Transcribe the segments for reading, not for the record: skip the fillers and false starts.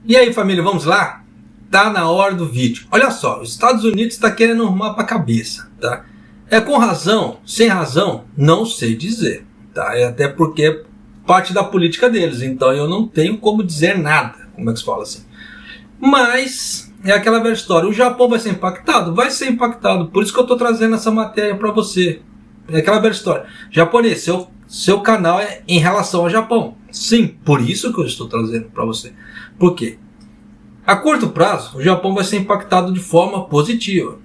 E aí, família, vamos lá? Tá na hora do vídeo. Olha só, os Estados Unidos está querendo arrumar para a cabeça, tá? É com razão, sem razão, não sei dizer, tá? É até porque é parte da política deles, então eu não tenho como dizer nada, como é que se fala assim. Mas é aquela velha história, o Japão vai ser impactado? Vai ser impactado, por isso que eu estou trazendo essa matéria para você. É aquela velha história, japonês, seu canal é em relação ao Japão. Sim, por isso que eu estou trazendo para você. Por quê? A curto prazo, o Japão vai ser impactado de forma positiva.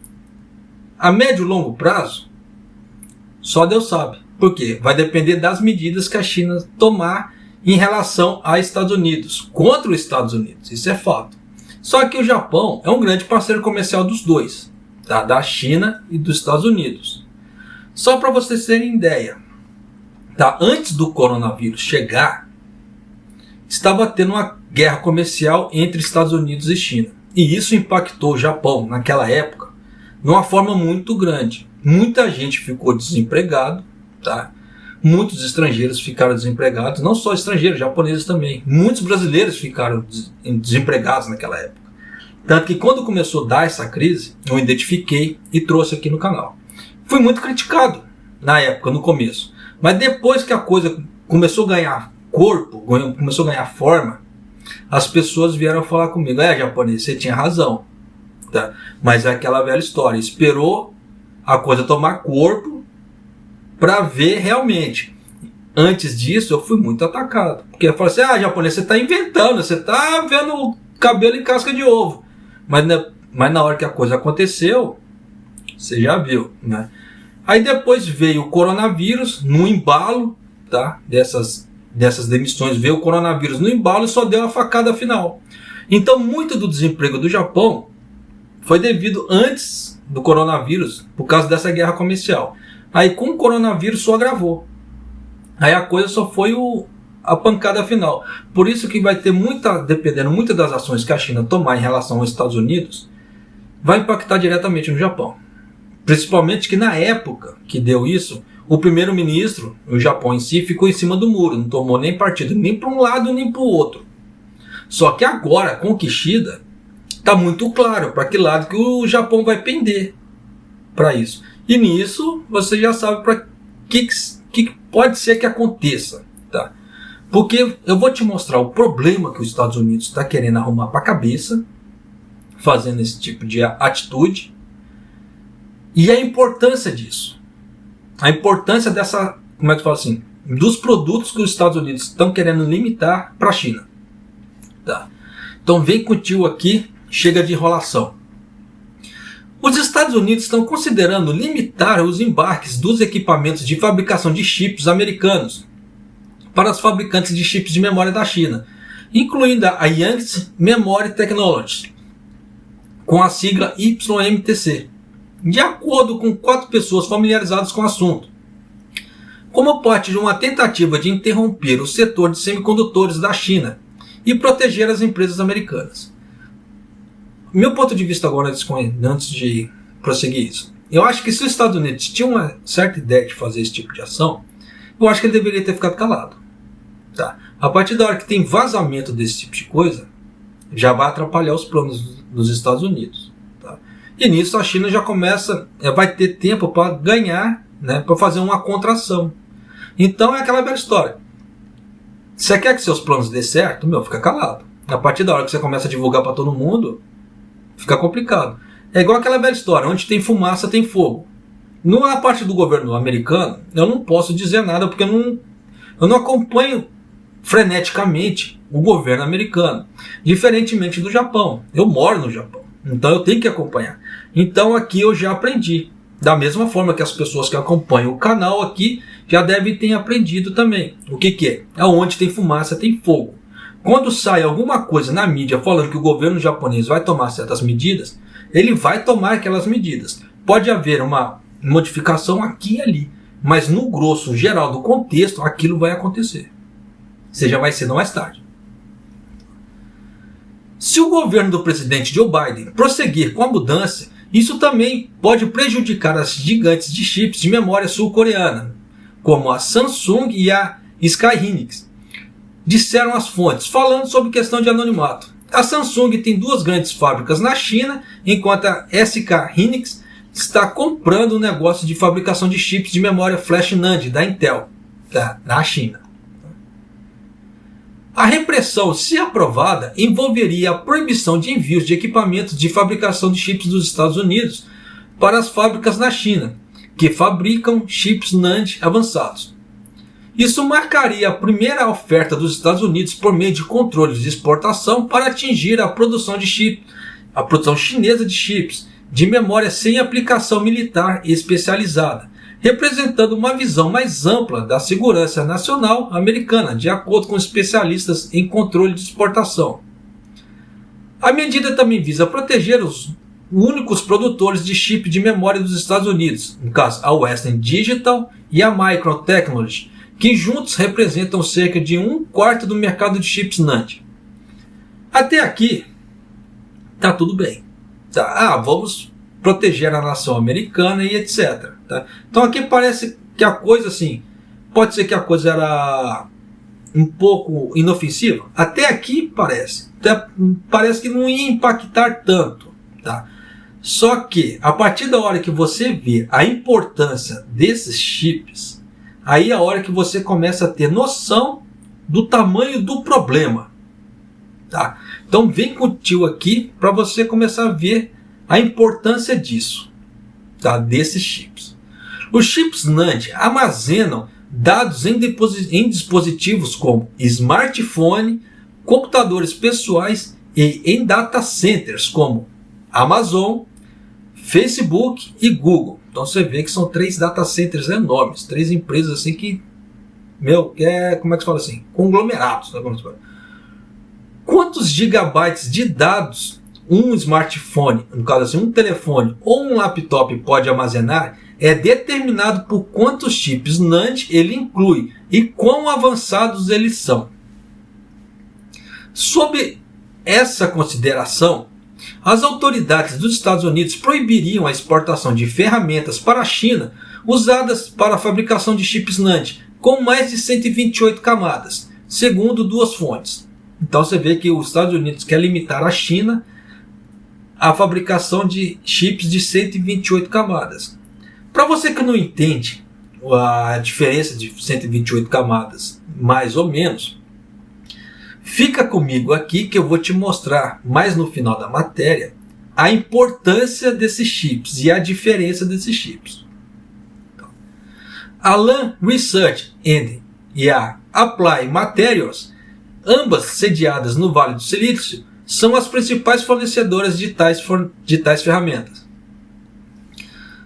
A médio e longo prazo, só Deus sabe. Por quê? Vai depender das medidas que a China tomar em relação aos Estados Unidos, contra os Estados Unidos. Isso é fato. Só que o Japão é um grande parceiro comercial dos dois, tá? Da China e dos Estados Unidos. Só para vocês terem ideia, tá? Antes do coronavírus chegar, estava tendo uma guerra comercial entre Estados Unidos e China. E isso impactou o Japão, naquela época, de uma forma muito grande. Muita gente ficou desempregado, tá? Muitos estrangeiros ficaram desempregados, não só estrangeiros, japoneses também. Muitos brasileiros ficaram desempregados naquela época. Tanto que quando começou a dar essa crise, eu identifiquei e trouxe aqui no canal. Fui muito criticado na época, no começo. Mas depois que a coisa começou a ganhar corpo, começou a ganhar forma, as pessoas vieram falar comigo, japonês, você tinha razão, tá? Mas é aquela velha história, esperou a coisa tomar corpo para ver realmente. Antes disso eu fui muito atacado, porque eu falei assim, japonês, você está inventando, você está vendo cabelo em casca de ovo, mas na hora que a coisa aconteceu, você já viu, né? Aí depois veio o coronavírus no embalo, tá? Dessas demissões, veio o coronavírus no embalo e só deu a facada final. Então muito do desemprego do Japão foi devido antes do coronavírus, por causa dessa guerra comercial. Aí com o coronavírus só agravou. Aí a coisa só foi a pancada final. Por isso que vai ter dependendo muito das ações que a China tomar em relação aos Estados Unidos, vai impactar diretamente no Japão. Principalmente que na época que deu isso, o primeiro-ministro, o Japão em si, ficou em cima do muro, não tomou nem partido, nem para um lado nem para o outro. Só que agora, com Kishida, está muito claro para que lado que o Japão vai pender para isso. E nisso, você já sabe para que pode ser que aconteça. Tá? Porque eu vou te mostrar o problema que os Estados Unidos está querendo arrumar para a cabeça, fazendo esse tipo de atitude, e a importância disso. A importância dessa, como é que fala assim, dos produtos que os Estados Unidos estão querendo limitar para a China. Tá? Então vem contigo aqui, chega de enrolação. Os Estados Unidos estão considerando limitar os embarques dos equipamentos de fabricação de chips americanos para os fabricantes de chips de memória da China, incluindo a Yangtze Memory Technology, com a sigla YMTC. De acordo com 4 pessoas familiarizadas com o assunto, como parte de uma tentativa de interromper o setor de semicondutores da China e proteger as empresas americanas. Meu ponto de vista agora, antes de prosseguir isso, eu acho que se os Estados Unidos tinham uma certa ideia de fazer esse tipo de ação, eu acho que ele deveria ter ficado calado. Tá? A partir da hora que tem vazamento desse tipo de coisa, já vai atrapalhar os planos dos Estados Unidos. E nisso a China já vai ter tempo para ganhar, né, para fazer uma contração. Então é aquela velha história. Você quer que seus planos dê certo? Fica calado. A partir da hora que você começa a divulgar para todo mundo, fica complicado. É igual aquela velha história, onde tem fumaça tem fogo. Na parte do governo americano, eu não posso dizer nada, porque eu não acompanho freneticamente o governo americano. Diferentemente do Japão. Eu moro no Japão. Então eu tenho que acompanhar. Então aqui eu já aprendi. Da mesma forma que as pessoas que acompanham o canal aqui já devem ter aprendido também. O que é? Onde tem fumaça tem fogo. Quando sai alguma coisa na mídia falando que o governo japonês vai tomar certas medidas, ele vai tomar aquelas medidas. Pode haver uma modificação aqui e ali, mas no grosso geral do contexto aquilo vai acontecer. Seja mais cedo ou mais tarde. Se o governo do presidente Joe Biden prosseguir com a mudança, isso também pode prejudicar as gigantes de chips de memória sul-coreana, como a Samsung e a Sky Hynix, disseram as fontes, falando sobre questão de anonimato. A Samsung tem 2 grandes fábricas na China, enquanto a SK Hynix está comprando um negócio de fabricação de chips de memória flash NAND da Intel, na China. A repressão, se aprovada, envolveria a proibição de envios de equipamentos de fabricação de chips dos Estados Unidos para as fábricas na China, que fabricam chips NAND avançados. Isso marcaria a primeira oferta dos Estados Unidos por meio de controles de exportação para atingir a produção de chips, a produção chinesa de chips de memória sem aplicação militar especializada, representando uma visão mais ampla da segurança nacional americana, de acordo com especialistas em controle de exportação. A medida também visa proteger os únicos produtores de chip de memória dos Estados Unidos, no caso a Western Digital e a Micron Technology, que juntos representam cerca de 1/4 do mercado de chips NAND. Até aqui, tá tudo bem. Tá? Vamos proteger a nação americana e etc. Tá? Então aqui parece que a coisa assim, pode ser que a coisa era um pouco inofensiva. Até aqui parece. Parece que não ia impactar tanto. Tá? Só que a partir da hora que você vê a importância desses chips, aí é a hora que você começa a ter noção do tamanho do problema. Tá? Então vem com o tio aqui para você começar a ver a importância disso, tá? Desses chips. Os chips NAND armazenam dados em dispositivos como smartphone, computadores pessoais e em data centers como Amazon, Facebook e Google. Então você vê que são 3 data centers enormes, 3 empresas assim que, como é que se fala assim? Conglomerados. Né? Quantos gigabytes de dados um smartphone, no caso assim, um telefone ou um laptop pode armazenar é determinado por quantos chips NAND ele inclui e quão avançados eles são. Sob essa consideração, as autoridades dos Estados Unidos proibiriam a exportação de ferramentas para a China usadas para a fabricação de chips NAND com mais de 128 camadas, segundo 2 fontes. Então você vê que os Estados Unidos quer limitar a China a fabricação de chips de 128 camadas. Para você que não entende a diferença de 128 camadas, mais ou menos, fica comigo aqui que eu vou te mostrar mais no final da matéria a importância desses chips e a diferença desses chips. A Lam Research e a Applied Materials, ambas sediadas no Vale do Silício, são as principais fornecedoras de tais ferramentas.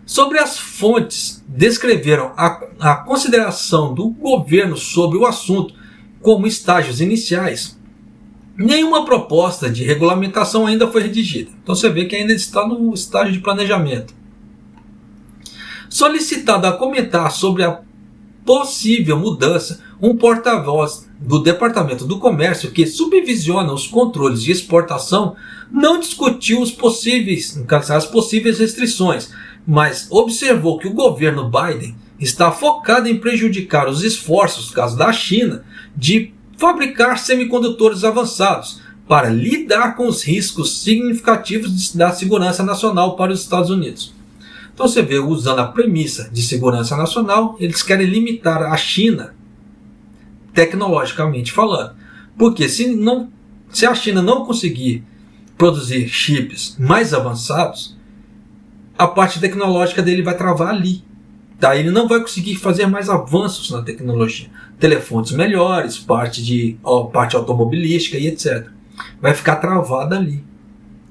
Sobre as fontes, descreveram a consideração do governo sobre o assunto como estágios iniciais. Nenhuma proposta de regulamentação ainda foi redigida. Então você vê que ainda está no estágio de planejamento. Solicitado a comentar sobre a possível mudança, um porta-voz do Departamento do Comércio que supervisiona os controles de exportação não discutiu as possíveis restrições, mas observou que o governo Biden está focado em prejudicar os esforços, no caso da China, de fabricar semicondutores avançados para lidar com os riscos significativos da segurança nacional para os Estados Unidos. Então você vê, usando a premissa de segurança nacional, eles querem limitar a China tecnologicamente falando. Porque se a China não conseguir produzir chips mais avançados, a parte tecnológica dele vai travar ali. Tá? Ele não vai conseguir fazer mais avanços na tecnologia. Telefones melhores, parte automobilística e etc. Vai ficar travada ali.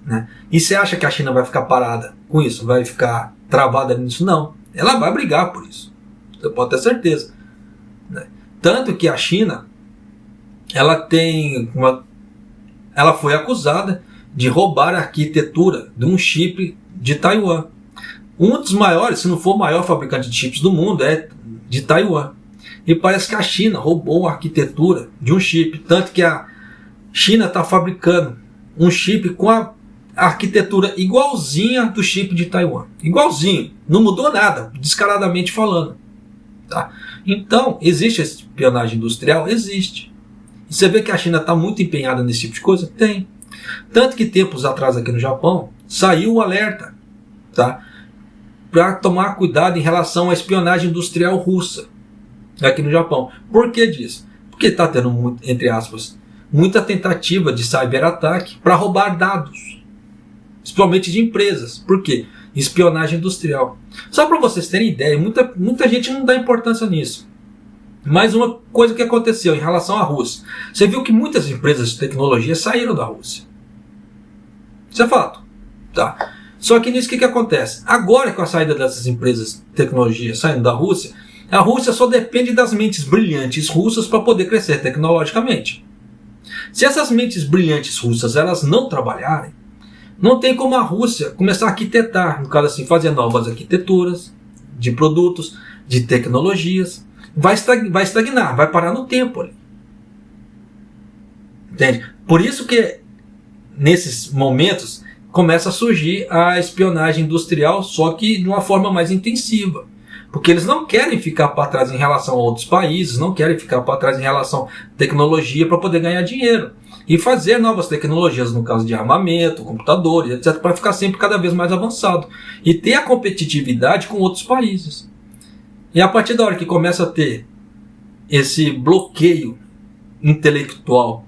Né? E você acha que a China vai ficar parada com isso? Vai ficar travada nisso? Não. Ela vai brigar por isso. Você pode ter certeza. Né? Tanto que a China, ela foi acusada de roubar a arquitetura de um chip de Taiwan. Um dos maiores, se não for o maior fabricante de chips do mundo, é de Taiwan. E parece que a China roubou a arquitetura de um chip. Tanto que a China está fabricando um chip com a arquitetura igualzinha do chip de Taiwan. Igualzinho. Não mudou nada, descaradamente falando. Tá? Então, existe espionagem industrial? Existe. E você vê que a China está muito empenhada nesse tipo de coisa? Tem. Tanto que tempos atrás aqui no Japão saiu o alerta, tá? Para tomar cuidado em relação à espionagem industrial russa aqui no Japão. Por que disso? Porque está tendo, entre aspas, muita tentativa de cyberataque para roubar dados, principalmente de empresas. Por quê? Espionagem industrial. Só para vocês terem ideia, muita gente não dá importância nisso. Mas uma coisa que aconteceu em relação à Rússia. Você viu que muitas empresas de tecnologia saíram da Rússia. Isso é fato. Tá? Só que nisso o que acontece? Agora com a saída dessas empresas de tecnologia saindo da Rússia, a Rússia só depende das mentes brilhantes russas para poder crescer tecnologicamente. Se essas mentes brilhantes russas elas não trabalharem, não tem como a Rússia começar a arquitetar, no caso assim, fazer novas arquiteturas de produtos, de tecnologias. Vai estagnar, vai parar no tempo ali. Entende? Por isso que nesses momentos começa a surgir a espionagem industrial, só que de uma forma mais intensiva. Porque eles não querem ficar para trás em relação a outros países, não querem ficar para trás em relação à tecnologia para poder ganhar dinheiro. E fazer novas tecnologias, no caso de armamento, computadores, etc., para ficar sempre cada vez mais avançado. E ter a competitividade com outros países. E a partir da hora que começa a ter esse bloqueio intelectual,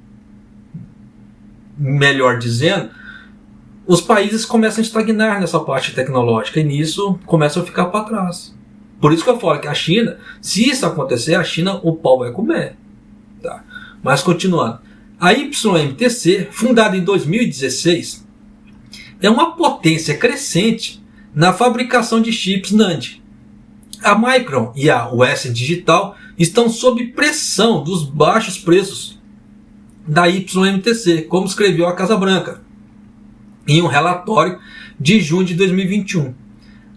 melhor dizendo, os países começam a estagnar nessa parte tecnológica e nisso começam a ficar para trás. Por isso que eu falo que a China, se isso acontecer, a China o pau vai comer. Tá? Mas continuando. A YMTC, fundada em 2016, é uma potência crescente na fabricação de chips NAND. A Micron e a Western Digital estão sob pressão dos baixos preços da YMTC, como escreveu a Casa Branca, em um relatório de junho de 2021.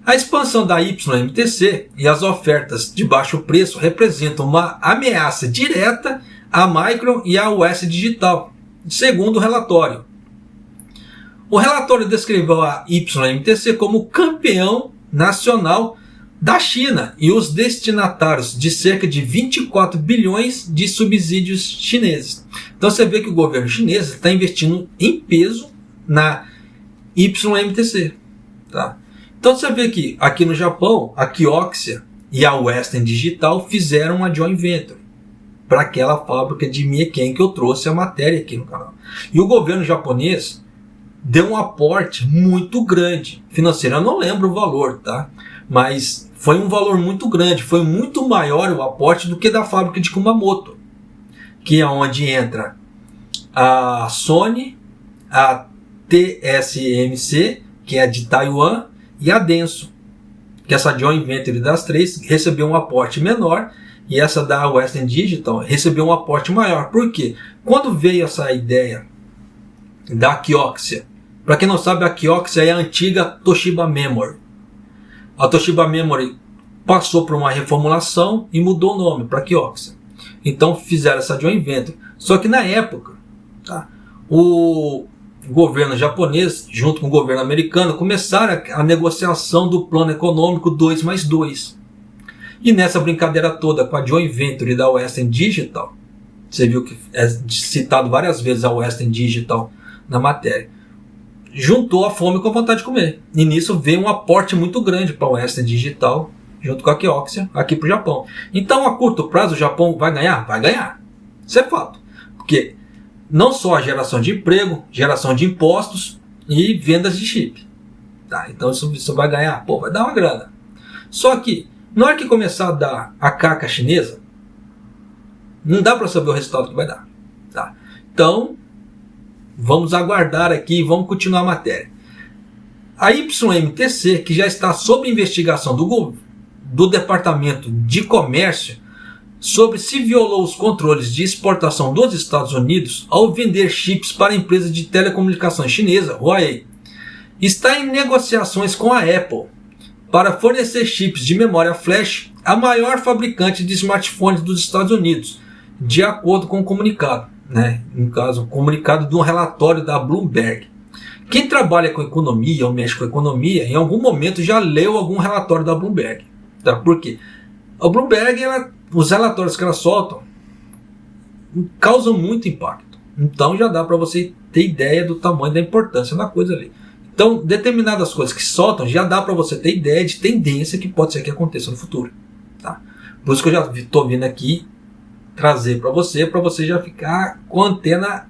A expansão da YMTC e as ofertas de baixo preço representam uma ameaça direta à Micron e à Western Digital, segundo o relatório. O relatório descreveu a YMTC como campeão nacional da China e os destinatários de cerca de 24 bilhões de subsídios chineses. Então você vê que o governo chinês está investindo em peso na YMTC. Tá? Então você vê que aqui no Japão, a Kioxia e a Western Digital fizeram uma joint venture para aquela fábrica de Mieken que eu trouxe a matéria aqui no canal. E o governo japonês deu um aporte muito grande financeiro. Eu não lembro o valor, tá? Mas foi um valor muito grande, foi muito maior o aporte do que da fábrica de Kumamoto, que é onde entra a Sony, a TSMC, que é de Taiwan, e a Denso, que essa joint venture das três recebeu um aporte menor, e essa da Western Digital recebeu um aporte maior. Por quê? Quando veio essa ideia da Kioxia, para quem não sabe, a Kioxia é a antiga Toshiba Memory. A Toshiba Memory passou por uma reformulação e mudou o nome para Kioxia. Então fizeram essa joint venture. Só que na época, tá, o governo japonês, junto com o governo americano, começaram a negociação do plano econômico 2+2. E nessa brincadeira toda com a joint venture da Western Digital, você viu que é citado várias vezes a Western Digital na matéria, juntou a fome com a vontade de comer. E nisso veio um aporte muito grande para a Western Digital, junto com a Kioxia, aqui para o Japão. Então, a curto prazo, o Japão vai ganhar? Vai ganhar. Isso é fato. Porque não só a geração de emprego, geração de impostos e vendas de chip. Tá? Então, isso vai ganhar. Pô, vai dar uma grana. Só que, na hora que começar a dar a caca chinesa, não dá para saber o resultado que vai dar. Tá? Então, vamos aguardar aqui e vamos continuar a matéria. A YMTC, que já está sob investigação do Departamento de Comércio sobre se violou os controles de exportação dos Estados Unidos ao vender chips para a empresa de telecomunicações chinesa, Huawei, está em negociações com a Apple para fornecer chips de memória flash à maior fabricante de smartphones dos Estados Unidos, de acordo com o comunicado. No caso, um comunicado de um relatório da Bloomberg. Quem trabalha com economia ou mexe com economia, em algum momento já leu algum relatório da Bloomberg. Tá? Por quê? A Bloomberg, os relatórios que ela solta causam muito impacto. Então já dá para você ter ideia do tamanho da importância da coisa ali. Então, determinadas coisas que soltam, já dá para você ter ideia de tendência que pode ser que aconteça no futuro. Tá? Por isso que eu já estou vindo aqui trazer para você já ficar com a antena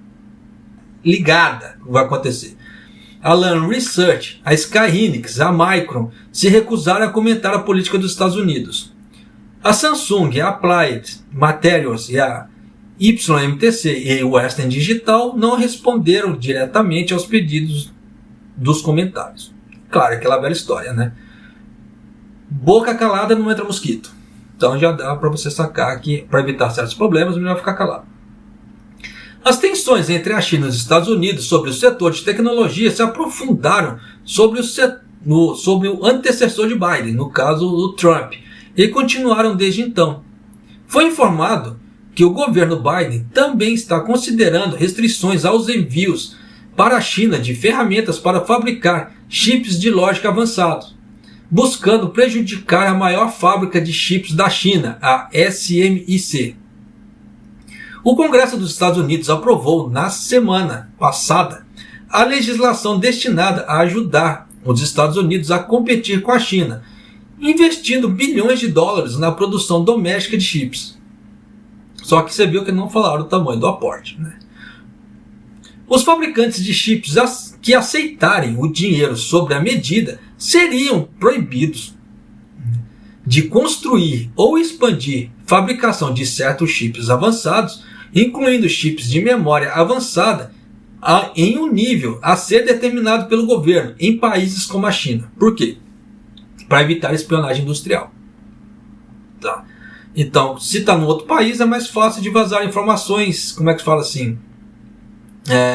ligada o que vai acontecer. A Lam Research, a Sky Hynix, a Micron se recusaram a comentar a política dos Estados Unidos. A Samsung, a Applied Materials e a YMTC e o Western Digital não responderam diretamente aos pedidos dos comentários. Claro, aquela velha história, né? Boca calada não entra mosquito. Então já dá para você sacar que, para evitar certos problemas, é melhor ficar calado. As tensões entre a China e os Estados Unidos sobre o setor de tecnologia se aprofundaram sobre o antecessor de Biden, no caso o Trump, e continuaram desde então. Foi informado que o governo Biden também está considerando restrições aos envios para a China de ferramentas para fabricar chips de lógica avançados, buscando prejudicar a maior fábrica de chips da China, a SMIC. O Congresso dos Estados Unidos aprovou na semana passada a legislação destinada a ajudar os Estados Unidos a competir com a China, investindo bilhões de dólares na produção doméstica de chips. Só que você viu que não falaram o tamanho do aporte, né? Os fabricantes de chips que aceitarem o dinheiro sobre a medida seriam proibidos de construir ou expandir fabricação de certos chips avançados, incluindo chips de memória avançada, em um nível a ser determinado pelo governo em países como a China. Por quê? Para evitar espionagem industrial. Tá. Então, se está no outro país, é mais fácil de vazar informações, como é que fala assim,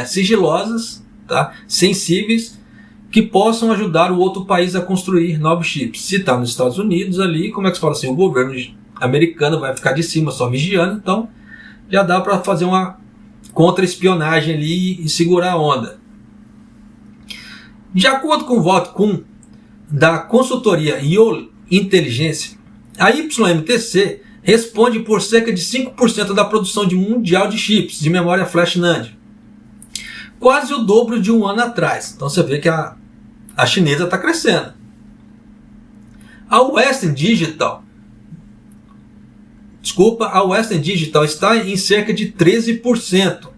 sigilosas, tá? Sensíveis, que possam ajudar o outro país a construir novos chips. Se está nos Estados Unidos ali, como é que se fala assim, o governo americano vai ficar de cima só vigiando, então já dá para fazer uma contra-espionagem ali e segurar a onda. De acordo com o voto da consultoria Yole Intelligence, a YMTC responde por cerca de 5% da produção mundial de chips de memória flash NAND. Quase o dobro de um ano atrás. Então você vê que a chinesa está crescendo. A Western Digital está em cerca de 13%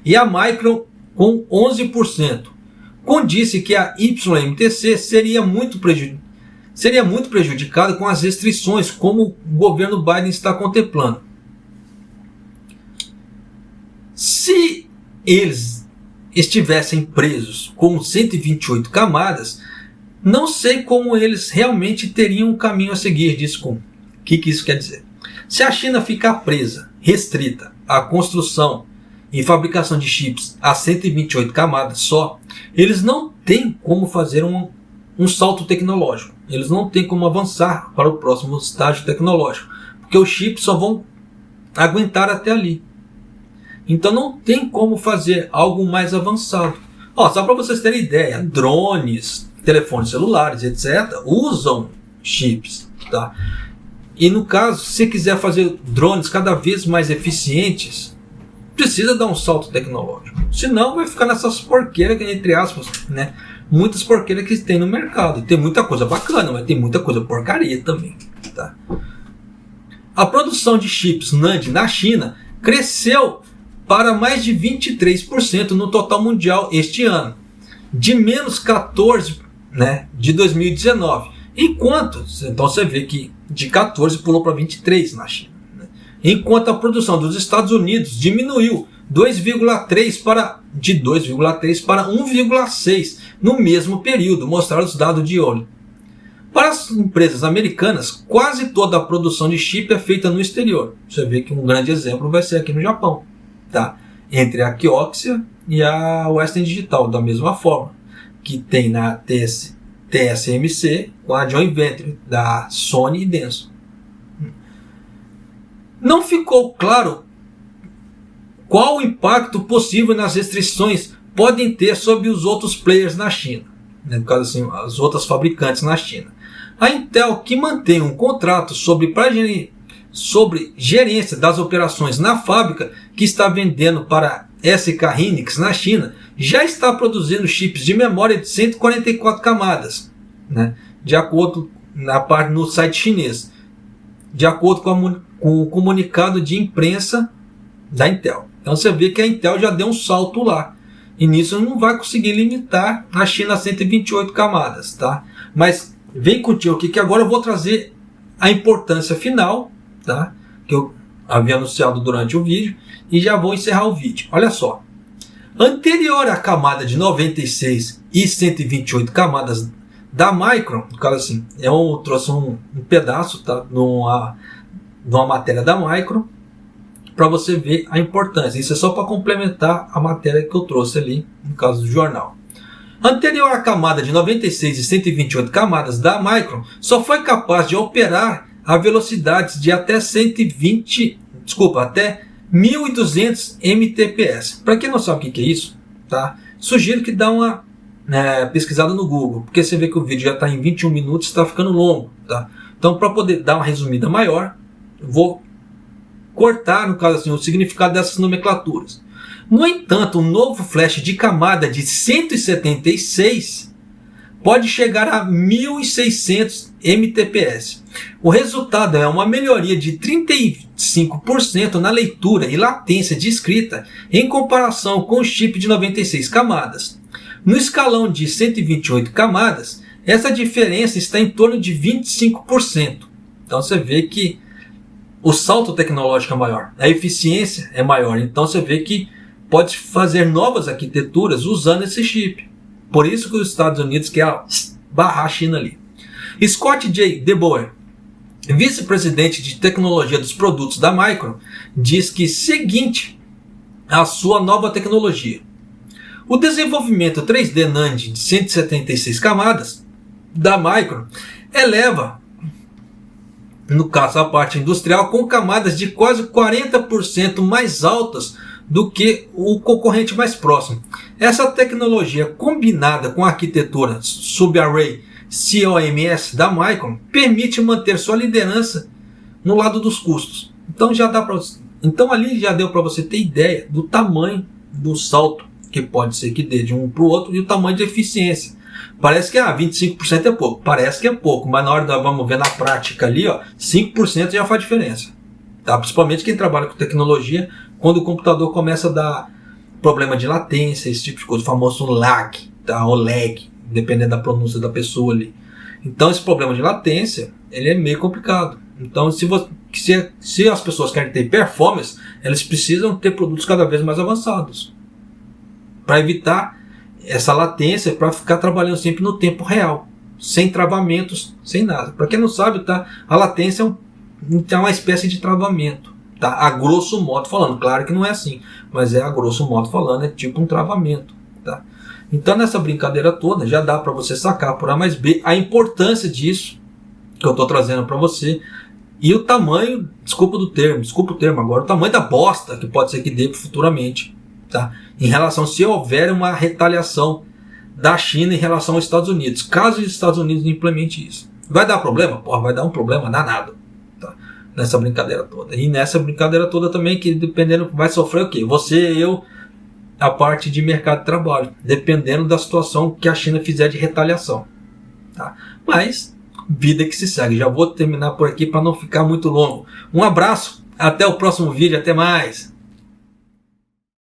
e a Micron com 11%. Disse que a YMTC seria muito prejudicada com as restrições como o governo Biden está contemplando. Se eles estivessem presos com 128 camadas, não sei como eles realmente teriam um caminho a seguir, disse Kuhn. O que isso quer dizer? Se a China ficar presa, restrita à construção e fabricação de chips a 128 camadas só, eles não têm como fazer um salto tecnológico. Eles não têm como avançar para o próximo estágio tecnológico, porque os chips só vão aguentar até ali. Então não tem como fazer algo mais avançado. Só para vocês terem ideia, drones, telefones celulares, etc., usam chips. Tá? E no caso, se quiser fazer drones cada vez mais eficientes, precisa dar um salto tecnológico. Senão vai ficar nessas porqueiras, entre aspas, né? Muitas porqueiras que tem no mercado. Tem muita coisa bacana, mas tem muita coisa porcaria também. Tá? A produção de chips NAND na China cresceu para mais de 23% no total mundial este ano, de menos 14%, né, de 2019. Enquanto, então você vê que de 14 pulou para 23 na China. Né? Enquanto a produção dos Estados Unidos diminuiu de 2,3 para 1,6 no mesmo período, mostraram os dados de Yole. Para as empresas americanas, quase toda a produção de chip é feita no exterior. Você vê que um grande exemplo vai ser aqui no Japão. Tá? Entre a Kioxia e a Western Digital, da mesma forma, que tem na TSMC com a joint venture da Sony e Denso. Não ficou claro qual o impacto possível nas restrições podem ter sobre os outros players na China, né? No caso assim, as outras fabricantes na China. A Intel, que mantém um contrato sobre gerência das operações na fábrica que está vendendo para SK Hynix, na China, já está produzindo chips de memória de 144 camadas, né? De acordo no site chinês, de acordo com o comunicado de imprensa da Intel. Então você vê que a Intel já deu um salto lá. E nisso não vai conseguir limitar a China a 128 camadas, tá? Mas vem contigo aqui que agora eu vou trazer a importância final, tá? Que eu havia anunciado durante o vídeo, e já vou encerrar o vídeo. Olha só. Anterior à camada de 96 e 128 camadas da Micron, no caso assim, eu trouxe um pedaço, tá? numa matéria da Micron, para você ver a importância. Isso é só para complementar a matéria que eu trouxe ali, no caso do jornal. Anterior à camada de 96 e 128 camadas da Micron, só foi capaz de operar a velocidades de até 1.200 mtps. Para quem não sabe o que é isso, tá? Sugiro que dá uma pesquisada no Google, porque você vê que o vídeo já está em 21 minutos, está ficando longo, tá? Então, para poder dar uma resumida maior, vou cortar, no caso assim, o significado dessas nomenclaturas. No entanto, um novo flash de camada de 176 pode chegar a 1.600 mtps. O resultado é uma melhoria de 35% na leitura e latência de escrita em comparação com o chip de 96 camadas. No escalão de 128 camadas, essa diferença está em torno de 25%. Então você vê que o salto tecnológico é maior, a eficiência é maior. Então você vê que pode fazer novas arquiteturas usando esse chip. Por isso que os Estados Unidos querem barrar a China ali. Scott J. DeBoer, vice-presidente de tecnologia dos produtos da Micron, diz que seguinte a sua nova tecnologia. O desenvolvimento 3D NAND de 176 camadas da Micron eleva, no caso a parte industrial, com camadas de quase 40% mais altas do que o concorrente mais próximo. Essa tecnologia, combinada com a arquitetura Subarray COMS da Micron, permite manter sua liderança no lado dos custos. Então ali já deu para você ter ideia do tamanho do salto que pode ser que dê de um para o outro e o tamanho de eficiência. Parece que 25% é pouco, parece que é pouco, mas na hora vamos ver na prática ali, 5% já faz diferença. Tá? Principalmente quem trabalha com tecnologia, quando o computador começa a dar problema de latência, esse tipo de coisa, o famoso lag, tá? Ou lag, dependendo da pronúncia da pessoa ali. Então esse problema de latência, ele é meio complicado. Então se as pessoas querem ter performance, elas precisam ter produtos cada vez mais avançados, para evitar essa latência, para ficar trabalhando sempre no tempo real, sem travamentos, sem nada. Para quem não sabe, tá? A latência é uma espécie de travamento, tá? A grosso modo falando, claro que não é assim, mas a grosso modo falando é tipo um travamento, tá? Então nessa brincadeira toda já dá para você sacar por A mais B a importância disso que eu estou trazendo para você, e o tamanho, desculpa o termo agora, o tamanho da bosta que pode ser que dê futuramente, tá? Em relação, se houver uma retaliação da China em relação aos Estados Unidos, caso os Estados Unidos implemente isso. Vai dar problema? Porra, vai dar um problema danado, tá? Nessa brincadeira toda. E nessa brincadeira toda também, que dependendo, vai sofrer o quê? Você, eu, a parte de mercado de trabalho, dependendo da situação que a China fizer de retaliação, tá? Mas, vida que se segue. Já vou terminar por aqui para não ficar muito longo. Um abraço, até o próximo vídeo, até mais!